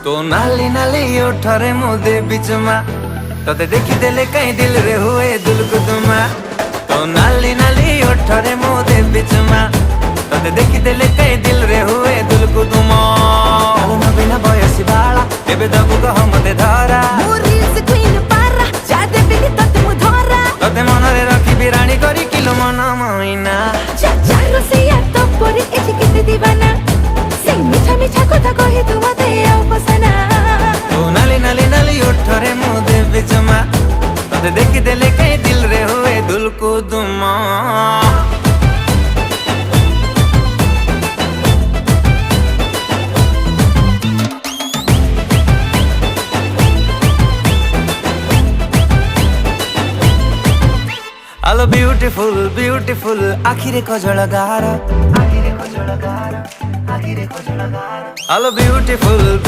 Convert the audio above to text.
तो नाली नाली ओठरे मुदे बीच में तोते देखी देले कहीं दिल रे हुए दुलकुदुमा। तो नाली नाली ओठरे मुदे बीच में तोते देखी देले कहीं दिल रे हुए दुलकुदुमा। आलो बिना बयसी बाला एबे दबु कह मते धरा तोते मनरे रखी बिराणी करी किलो मन महीना। तो नाली नाली नाली ओठरे मुदे बीच में तोते देखी देले कहीं दिल रे हुए दुलकुदुमा। आलो ब्यूटीफुल ब्यूटीफुल आखिरे कजल गार आलो ब्यूटीफुल।